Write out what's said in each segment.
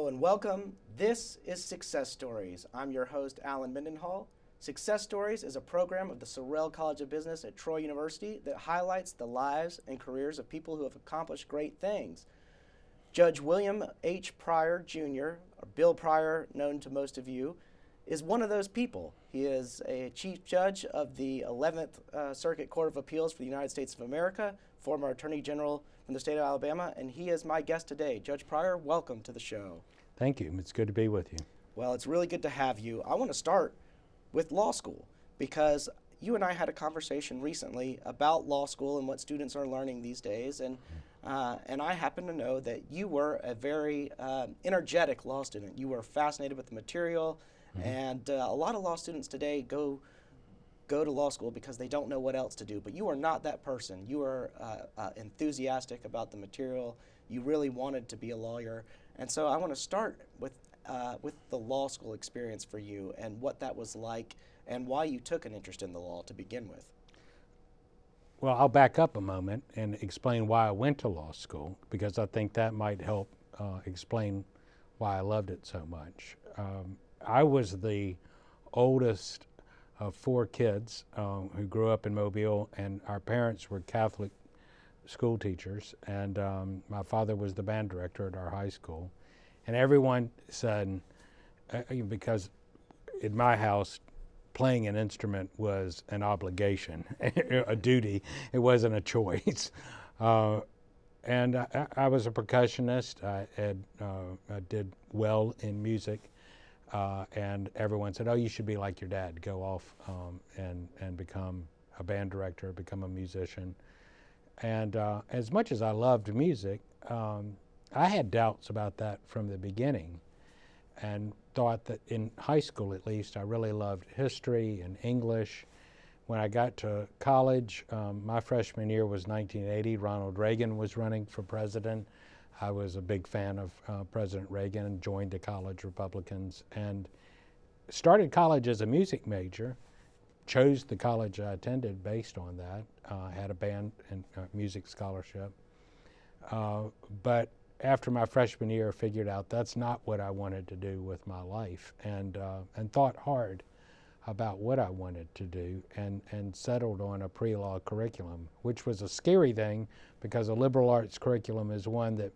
Hello and welcome. This is Success Stories. I'm your host, Alan Mendenhall. Success Stories is a program of the Sorrell College of Business at Troy University that highlights the lives and careers of people who have accomplished great things. Judge William H. Pryor, Jr., or Bill Pryor, known to most of you, is one of those people. He is a Chief Judge of the 11th Circuit Court of Appeals for the United States of America, former Attorney General from the state of Alabama, and he is my guest today. Judge Pryor, welcome to the show. Thank you. It's good to be with you. Well, it's really good to have you. I want to start with law school because you and I had a conversation recently about law school and what students are learning these days, and I happen to know that you were a very energetic law student. You were fascinated with the material, and a lot of law students today go to law school because they don't know what else to do. But you are not that person. You are enthusiastic about the material. You really wanted to be a lawyer. And so I want to start with the law school experience for you and what that was like and why you took an interest in the law to begin with. Well, I'll back up a moment and explain why I went to law school, because I think that might help explain why I loved it so much. I was the oldest of four kids who grew up in Mobile, and our parents were Catholic school teachers, and my father was the band director at our high school. And everyone said, because in my house, playing an instrument was an obligation, a duty. It wasn't a choice. And I was a percussionist. I did well in music. And everyone said, oh, you should be like your dad, go off and become a band director, become a musician. And as much as I loved music, I had doubts about that from the beginning and thought that in high school, at least, I really loved history and English. When I got to college, my freshman year was 1980. Ronald Reagan was running for president. I was a big fan of President Reagan and joined the college Republicans and started college as a music major, chose the college I attended based on that, had a band and music scholarship. But after my freshman year, I figured out that's not what I wanted to do with my life and thought hard about what I wanted to do and settled on a pre-law curriculum, which was a scary thing because a liberal arts curriculum is one that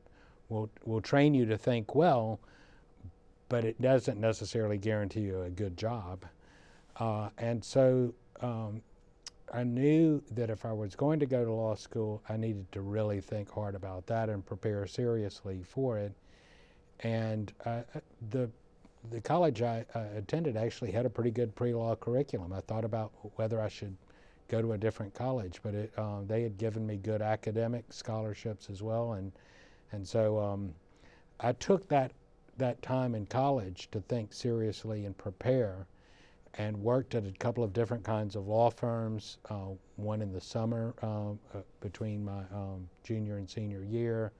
will train you to think well, but it doesn't necessarily guarantee you a good job. And so I knew that if I was going to go to law school, I needed to really think hard about that and prepare seriously for it. And the college I attended actually had a pretty good pre-law curriculum. I thought about whether I should go to a different college, but they had given me good academic scholarships as well. And so I took that time in college to think seriously and prepare, and worked at a couple of different kinds of law firms, one in the summer between my junior and senior year.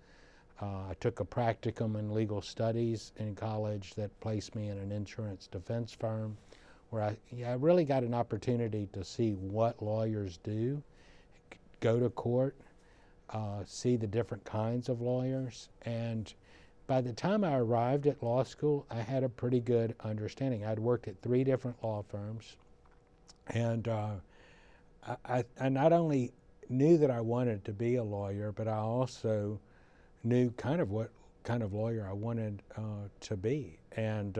I took a practicum in legal studies in college that placed me in an insurance defense firm where I really got an opportunity to see what lawyers do, go to court, see the different kinds of lawyers. And by the time I arrived at law school, I had a pretty good understanding. I'd worked at 3 different law firms, and I not only knew that I wanted to be a lawyer, but I also knew kind of what kind of lawyer I wanted to be, and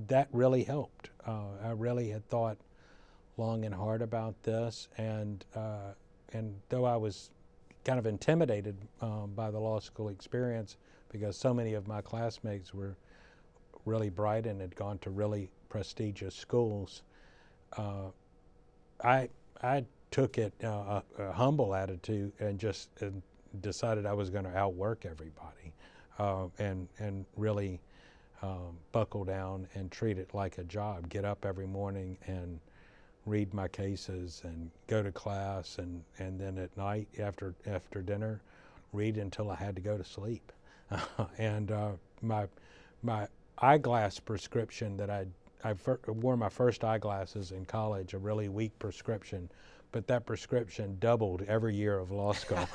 that really helped. I really had thought long and hard about this, and though I was kind of intimidated by the law school experience because so many of my classmates were really bright and had gone to really prestigious schools, I took it a humble attitude and just decided I was going to outwork everybody and really buckle down and treat it like a job. Get up every morning and read my cases and go to class, and then at night after dinner read until I had to go to sleep. And my eyeglass prescription that I wore my first eyeglasses in college, a really weak prescription, but that prescription doubled every year of law school.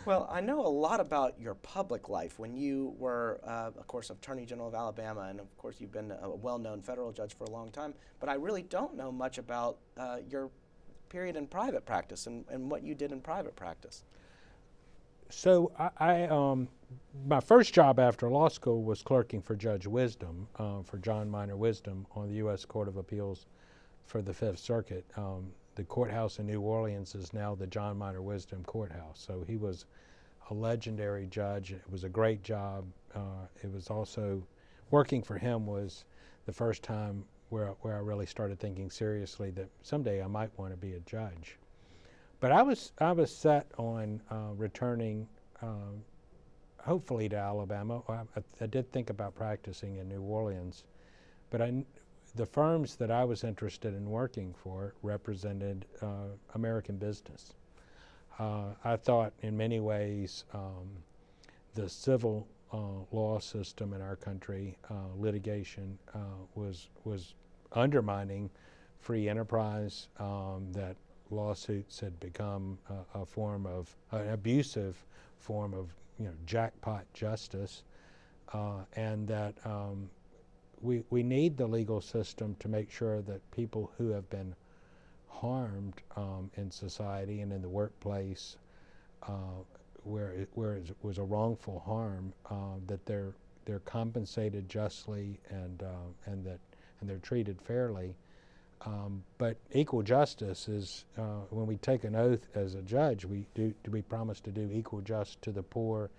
Well, I know a lot about your public life when you were, of course, Attorney General of Alabama, and of course you've been a well-known federal judge for a long time, but I really don't know much about your period in private practice and what you did in private practice. So my first job after law school was clerking for Judge Wisdom, for John Minor Wisdom on the U.S. Court of Appeals for the Fifth Circuit. The courthouse in New Orleans is now the John Minor Wisdom Courthouse. So he was a legendary judge. It was a great job. It was also, working for him was the first time where I really started thinking seriously that someday I might want to be a judge. But I was set on returning, hopefully to Alabama. I did think about practicing in New Orleans, but the firms that I was interested in working for represented American business. I thought in many ways the civil law system in our country, litigation, was undermining free enterprise, that lawsuits had become a form of an abusive form of jackpot justice, and that we need the legal system to make sure that people who have been harmed in society and in the workplace, where it was a wrongful harm, that they're compensated justly and they're treated fairly. But equal justice is when we take an oath as a judge, we promise to do equal justice to the poor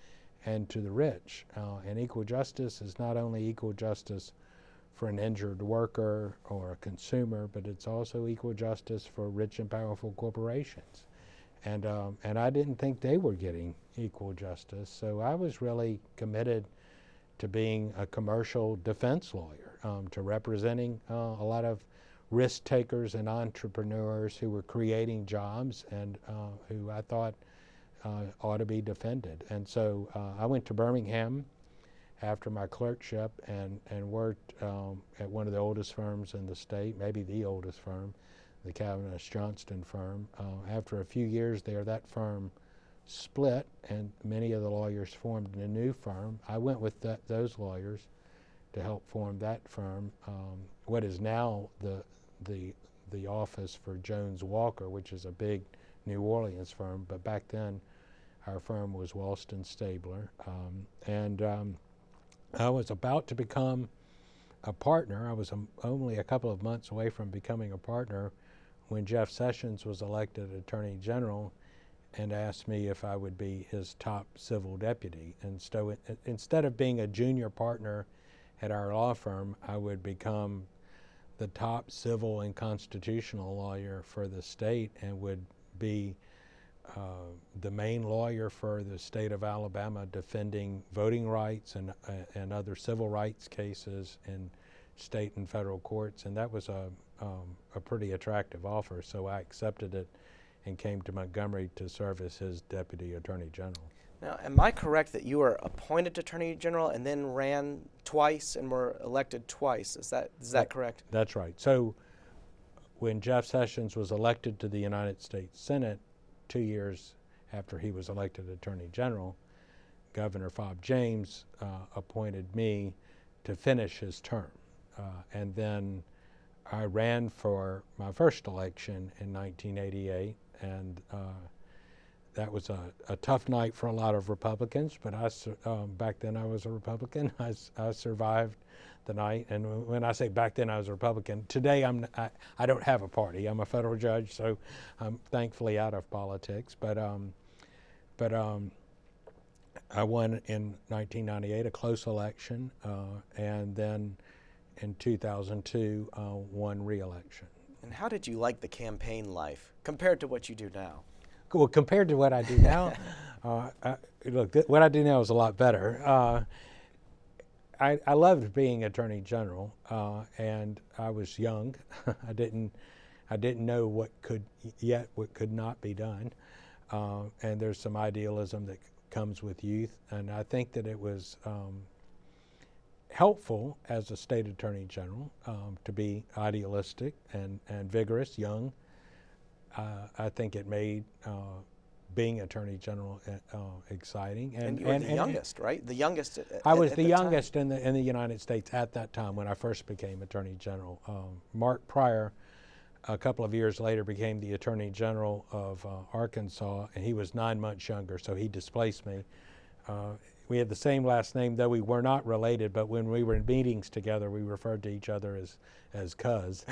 and to the rich. And equal justice is not only equal justice for an injured worker or a consumer, but it's also equal justice for rich and powerful corporations. And I didn't think they were getting equal justice, so I was really committed to being a commercial defense lawyer, to representing a lot of risk takers and entrepreneurs who were creating jobs and who I thought ought to be defended. And so I went to Birmingham after my clerkship and worked at one of the oldest firms in the state, maybe the oldest firm, the Cavendish Johnston firm. After a few years there, that firm split and many of the lawyers formed a new firm. I went with those lawyers to help form that firm, what is now the office for Jones Walker, which is a big New Orleans firm, but back then our firm was Walston Stabler. I was about to become a partner. I was only a couple of months away from becoming a partner when Jeff Sessions was elected Attorney General and asked me if I would be his top civil deputy. And so instead of being a junior partner at our law firm, I would become the top civil and constitutional lawyer for the state and would be the main lawyer for the state of Alabama defending voting rights and other civil rights cases in state and federal courts. And that was a pretty attractive offer, so I accepted it and came to Montgomery to serve as his Deputy Attorney General. Now, am I correct that you were appointed Attorney General and then ran twice and were elected twice? Is that correct? That's right. So when Jeff Sessions was elected to the United States Senate 2 years after he was elected Attorney General, Governor Fob James appointed me to finish his term. And then I ran for my first election in 1988, and that was a tough night for a lot of Republicans, but back then I was a Republican. I survived the night, and when I say back then I was a Republican, today I don't have a party. I'm a federal judge, so I'm thankfully out of politics. But I won in 1998 a close election, and then in 2002 won re-election. And how did you like the campaign life compared to what you do now? Well, compared to what I do now, what I do now is a lot better. I loved being Attorney General, and I was young. I didn't know what could not be done, and there's some idealism that comes with youth, and I think that it was helpful as a state Attorney General to be idealistic and vigorous, young, I think it made being Attorney General exciting. And you were the youngest, right? The youngest. I was at the the youngest time. in the United States at that time when I first became Attorney General. Mark Pryor, a couple of years later, became the Attorney General of Arkansas, and he was 9 months younger, so he displaced me. We had the same last name, though we were not related, but when we were in meetings together, we referred to each other as cuz.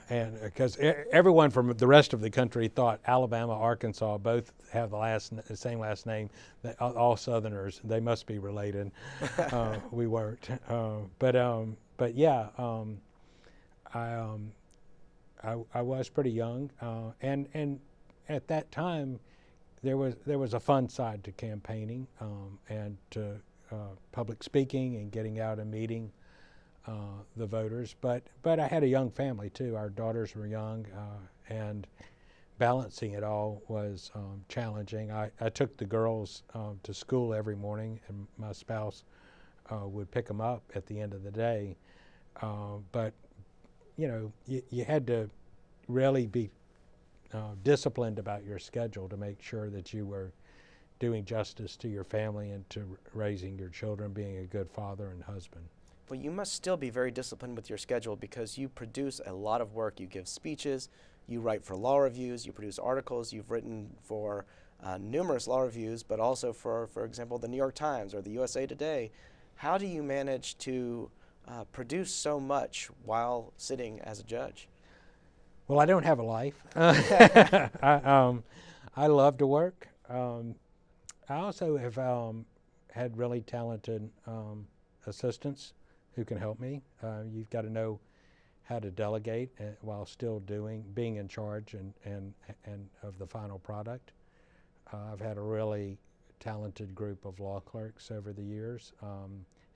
And because everyone from the rest of the country thought Alabama, Arkansas both have the same last name, that all Southerners, they must be related. We weren't. But yeah, I was pretty young, and at that time, there was a fun side to campaigning and to public speaking and getting out and meeting the voters. But I had a young family too. Our daughters were young, and balancing it all was challenging. I took the girls to school every morning, and my spouse would pick them up at the end of the day. But you know, you had to really be disciplined about your schedule to make sure that you were doing justice to your family and to raising your children, being a good father and husband. Well, you must still be very disciplined with your schedule because you produce a lot of work. You give speeches, you write for law reviews, you produce articles, you've written for numerous law reviews, but also for example, the New York Times or the USA Today. How do you manage to produce so much while sitting as a judge? Well, I don't have a life. I love to work. I also have had really talented assistants who can help me. You've got to know how to delegate while still being in charge and of the final product. I've had a really talented group of law clerks over the years.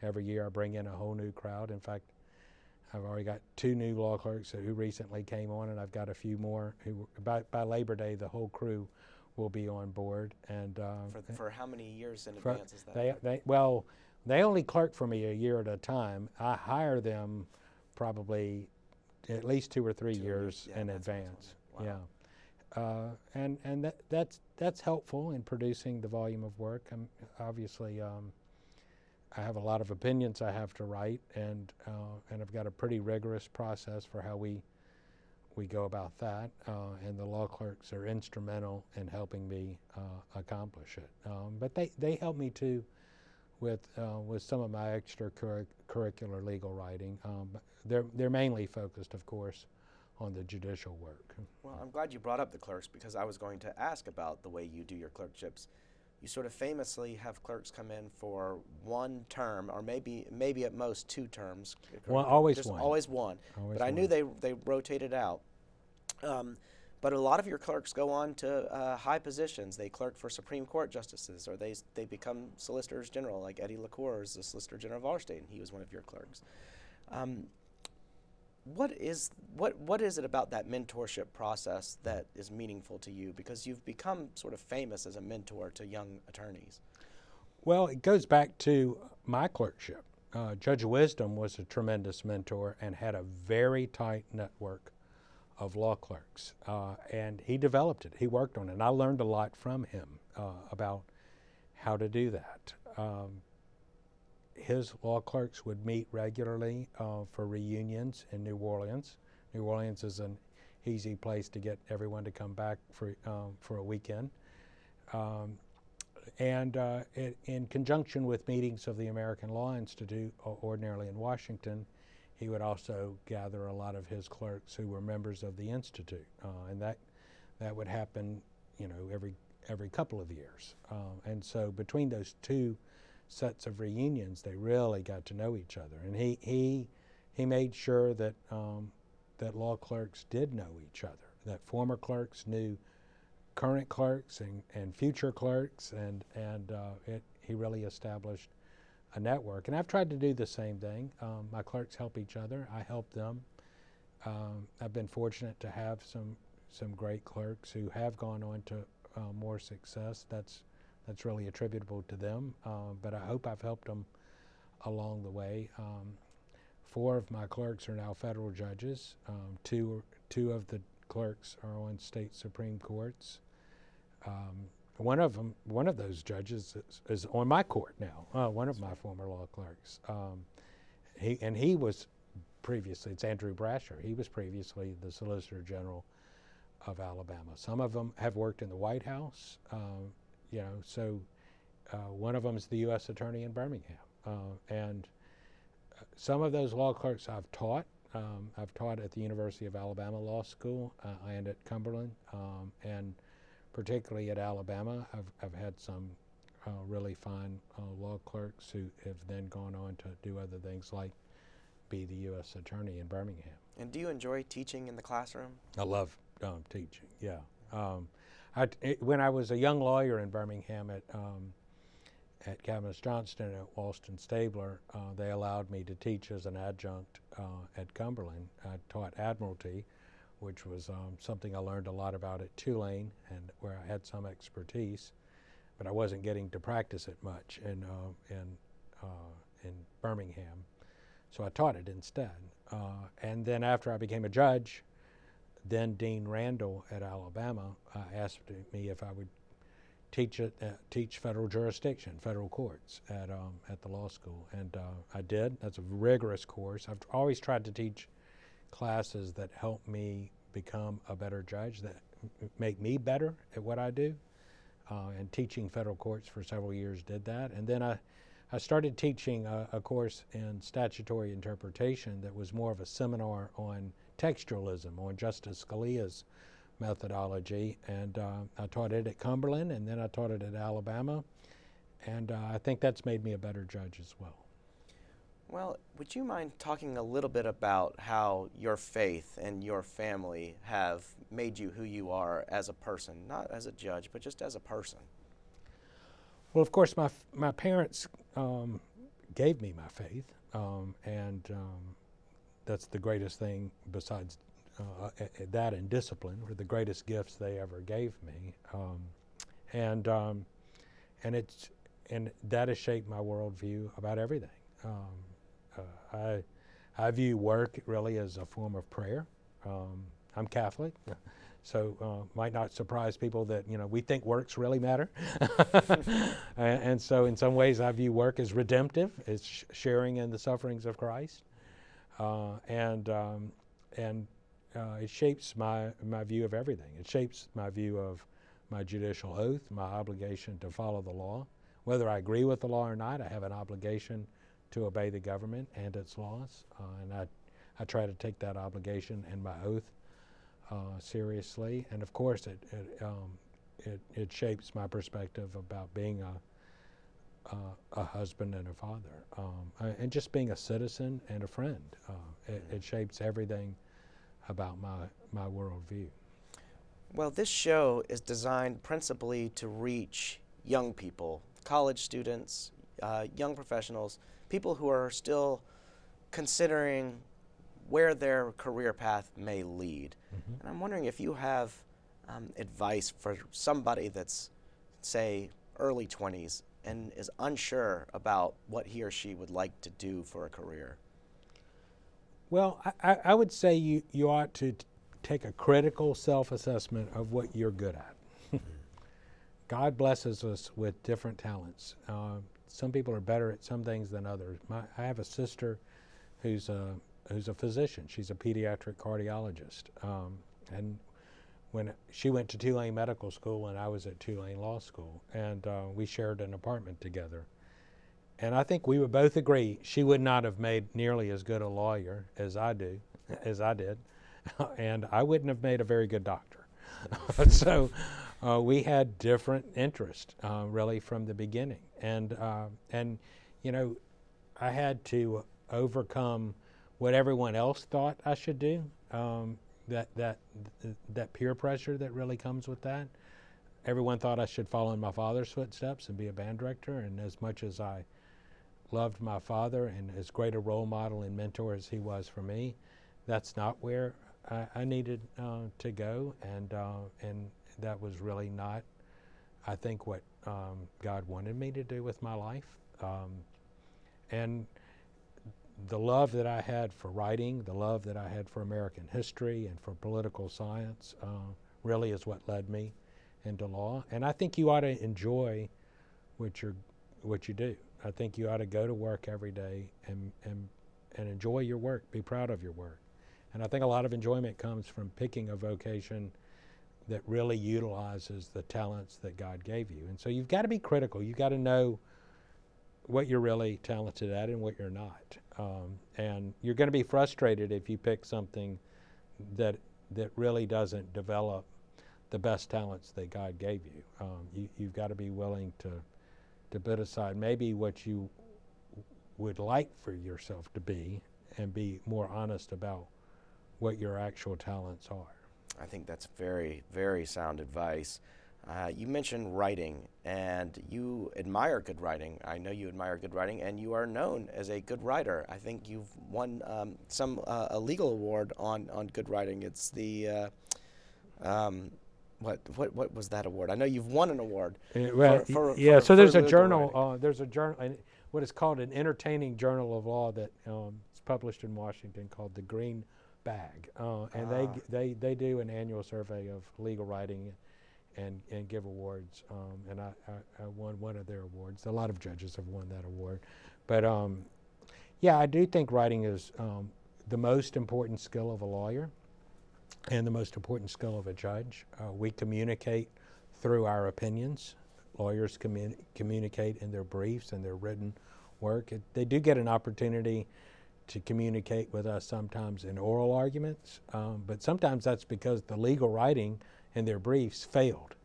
Every year I bring in a whole new crowd. In fact, I've already got 2 new law clerks who recently came on, and I've got a few more who, by Labor Day, the whole crew will be on board. And for how many years in advance is that? They only clerk for me a year at a time. I hire them probably at least 2 or 3 years in advance. Wow. Yeah, and that's helpful in producing the volume of work. Obviously. I have a lot of opinions I have to write, and I've got a pretty rigorous process for how we go about that. And the law clerks are instrumental in helping me accomplish it. But they help me too with some of my extracurricular legal writing. They're mainly focused, of course, on the judicial work. Well, I'm glad you brought up the clerks because I was going to ask about the way you do your clerkships. You sort of famously have clerks come in for 1 term, or maybe at most 2 terms. Well, always Just one. Always one. Always but I knew they rotated out. But a lot of your clerks go on to high positions. They clerk for Supreme Court justices, or they become solicitors general, like Eddie LaCour is the Solicitor General of our state, and he was one of your clerks. What is it about that mentorship process that is meaningful to you? Because you've become sort of famous as a mentor to young attorneys. Well, it goes back to my clerkship. Judge Wisdom was a tremendous mentor and had a very tight network of law clerks, and he developed it. He worked on it, and I learned a lot from him about how to do that. His law clerks would meet regularly for reunions in New Orleans. New Orleans is an easy place to get everyone to come back for a weekend. In conjunction with meetings of the American Law Institute, ordinarily in Washington, he would also gather a lot of his clerks who were members of the Institute, and that would happen, every couple of years. And so between those 2 sets of reunions, they really got to know each other, and he made sure that that law clerks did know each other, that former clerks knew current clerks and future clerks, and he really established a network. And I've tried to do the same thing. My clerks help each other. I help them. I've been fortunate to have some great clerks who have gone on to more success. That's really attributable to them, but I hope I've helped them along the way. 4 of my clerks are now federal judges. Two of the clerks are on state Supreme Courts. One of those judges is on my court now. One of my former law clerks. He was previously, it's Andrew Brasher. He was previously the Solicitor General of Alabama. Some of them have worked in the White House. So one of them is the U.S. Attorney in Birmingham, and some of those law clerks I've taught. I've taught at the University of Alabama Law School and at Cumberland, and particularly at Alabama, I've had some really fine law clerks who have then gone on to do other things like be the U.S. Attorney in Birmingham. And do you enjoy teaching in the classroom? I love teaching, yeah. When I was a young lawyer in Birmingham at Camas Johnston and at Walston Stabler, they allowed me to teach as an adjunct at Cumberland. I taught admiralty, which was something I learned a lot about at Tulane, and where I had some expertise, but I wasn't getting to practice it much in Birmingham, so I taught it instead. And then after I became a judge, then Dean Randall at Alabama asked me if I would teach federal jurisdiction, federal courts at the law school, and I did. That's a rigorous course. I've always tried to teach classes that help me become a better judge, that make me better at what I do, and teaching federal courts for several years did that. And then I started teaching a course in statutory interpretation that was more of a seminar on textualism, on Justice Scalia's methodology, and I taught it at Cumberland, and then I taught it at Alabama, and I think that's made me a better judge as well. Well, would you mind talking a little bit about how your faith and your family have made you who you are as a person, not as a judge, but just as a person? Well, of course, my parents gave me my faith, and that's the greatest thing besides that and discipline were the greatest gifts they ever gave me, and that has shaped my worldview about everything. I view work really as a form of prayer. I'm Catholic, so might not surprise people that we think works really matter, and so in some ways I view work as redemptive. It's sharing in the sufferings of Christ, and it shapes my view of everything. It shapes my view of my judicial oath, my obligation to follow the law. Whether I agree with the law or not, I have an obligation to obey the government and its laws, and I try to take that obligation and my oath seriously. And of course, it shapes my perspective about being a husband and a father, and just being a citizen and a friend. It shapes everything about my worldview. Well, this show is designed principally to reach young people, college students, young professionals, people who are still considering where their career path may lead. Mm-hmm. And I'm wondering if you have advice for somebody that's, say, early 20s and is unsure about what he or she would like to do for a career. Well, I would say you ought to take a critical self-assessment of what you're good at. God blesses us with different talents. Some people are better at some things than others. I have a sister who's a physician. She's a pediatric cardiologist. And when she went to Tulane Medical School and I was at Tulane Law School, and we shared an apartment together. And I think we would both agree she would not have made nearly as good a lawyer as I did, and I wouldn't have made a very good doctor. So we had different interests really from the beginning, and I had to overcome what everyone else thought I should do. That peer pressure that really comes with that. Everyone thought I should follow in my father's footsteps and be a band director, and as much as I loved my father and as great a role model and mentor as he was for me, that's not where I needed to go, and that was really not, I think, what God wanted me to do with my life. And the love that I had for writing, the love that I had for American history and for political science really is what led me into law. And I think you ought to enjoy what you do. I think you ought to go to work every day and enjoy your work, be proud of your work. And I think a lot of enjoyment comes from picking a vocation that really utilizes the talents that God gave you. And so you've got to be critical. You've got to know what you're really talented at and what you're not. And you're going to be frustrated if you pick something that really doesn't develop the best talents that God gave you. You've got to be willing to put aside maybe what you would like for yourself to be and be more honest about what your actual talents are. I think that's very, very sound advice. You mentioned writing, and you admire good writing. I know you admire good writing, and you are known as a good writer. I think you've won a legal award on good writing. It's the what was that award? I know you've won an award. So there's a journal. There's a journal, what is called an entertaining journal of law that is published in Washington called the Green Bag, and they do an annual survey of legal writing and give awards, and I won one of their awards. A lot of judges have won that award, but yeah, I do think writing is the most important skill of a lawyer and the most important skill of a judge. We communicate through our opinions. Lawyers communicate in their briefs and their written work. They do get an opportunity to communicate with us sometimes in oral arguments, but sometimes that's because the legal writing in their briefs failed.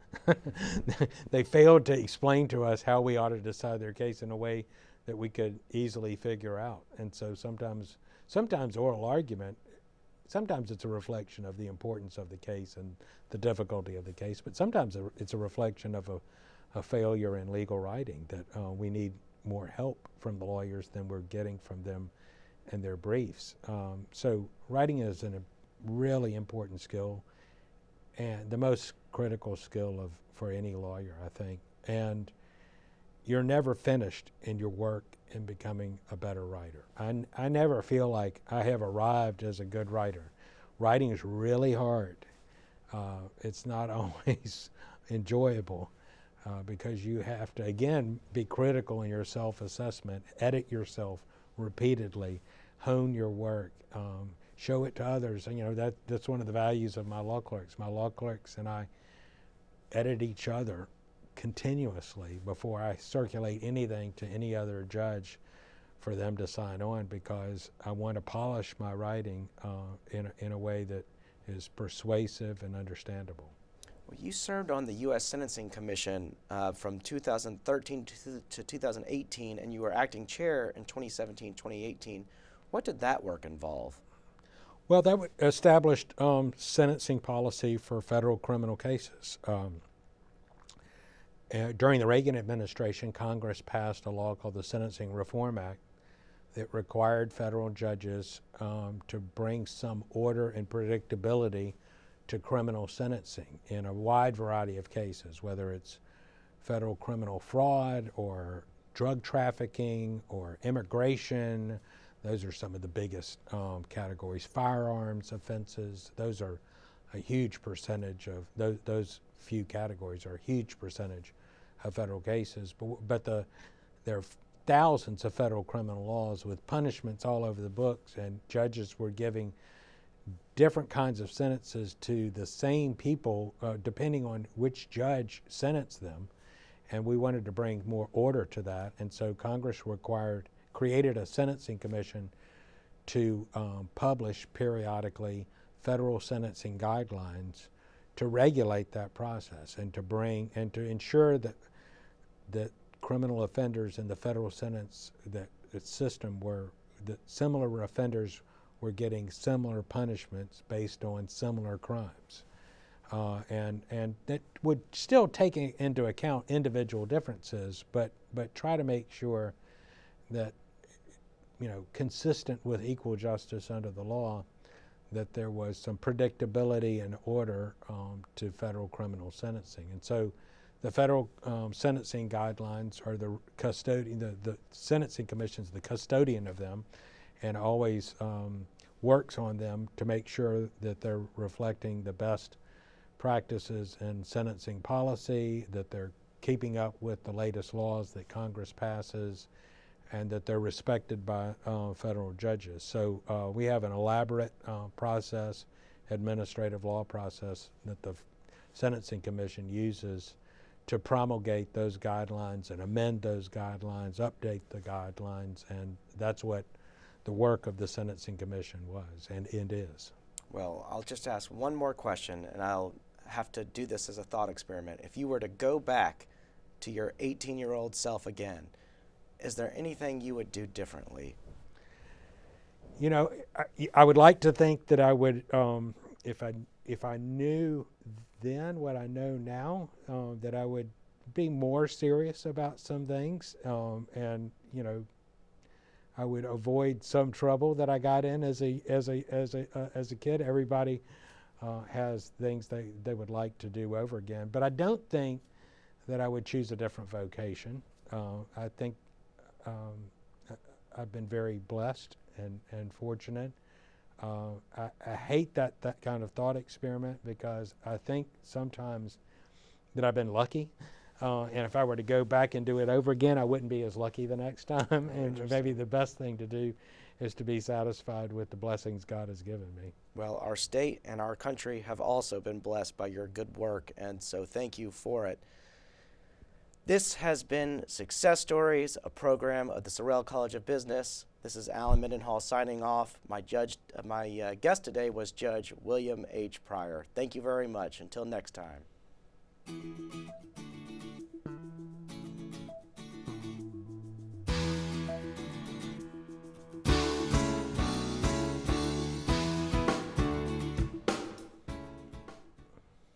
They failed to explain to us how we ought to decide their case in a way that we could easily figure out. And so sometimes oral argument, sometimes it's a reflection of the importance of the case and the difficulty of the case, but sometimes it's a reflection of a failure in legal writing, that we need more help from the lawyers than we're getting from them in their briefs. So writing is a really important skill, and the most critical skill for any lawyer, I think. And you're never finished in your work in becoming a better writer. I never feel like I have arrived as a good writer. Writing is really hard. It's not always enjoyable because you have to, again, be critical in your self-assessment, edit yourself repeatedly, hone your work, show it to others. And, you know, that's one of the values of my law clerks. My law clerks and I edit each other continuously before I circulate anything to any other judge for them to sign on, because I want to polish my writing in a way that is persuasive and understandable. Well, you served on the U.S. Sentencing Commission from 2013 to 2018, and you were acting chair in 2017-2018. What did that work involve? Well, that established sentencing policy for federal criminal cases. During the Reagan administration, Congress passed a law called the Sentencing Reform Act that required federal judges to bring some order and predictability to criminal sentencing in a wide variety of cases, whether it's federal criminal fraud or drug trafficking or immigration. Those are some of the biggest categories. Firearms offenses, those are a huge percentage of, those few categories are a huge percentage of federal cases. But there are thousands of federal criminal laws with punishments all over the books, and judges were giving different kinds of sentences to the same people depending on which judge sentenced them. And we wanted to bring more order to that, and so Congress created a sentencing commission to publish periodically federal sentencing guidelines to regulate that process and to ensure that criminal offenders in the federal sentence system that similar offenders were getting similar punishments based on similar crimes. And that would still take into account individual differences, but try to make sure that, you know, consistent with equal justice under the law, that there was some predictability and order to federal criminal sentencing. And so the federal sentencing guidelines are the custodian, the sentencing commission's the custodian of them, and always works on them to make sure that they're reflecting the best practices in sentencing policy, that they're keeping up with the latest laws that Congress passes, and that they're respected by federal judges. So we have an elaborate process, administrative law process, that the Sentencing Commission uses to promulgate those guidelines and amend those guidelines, update the guidelines, and that's what the work of the Sentencing Commission was, and it is. Well, I'll just ask one more question, and I'll have to do this as a thought experiment. If you were to go back to your 18-year-old self again, is there anything you would do differently? You know, I would like to think that I would, if I knew then what I know now, that I would be more serious about some things, and you know, I would avoid some trouble that I got in as a kid. Everybody has things they would like to do over again, but I don't think that I would choose a different vocation. I think I've been very blessed and fortunate. I hate that kind of thought experiment, because I think sometimes that I've been lucky. And if I were to go back and do it over again, I wouldn't be as lucky the next time. And maybe the best thing to do is to be satisfied with the blessings God has given me. Well, our state and our country have also been blessed by your good work, and so thank you for it. This has been Success Stories, a program of the Sorrell College of Business. This is Alan Mendenhall signing off. My guest today was Judge William H. Pryor. Thank you very much. Until next time.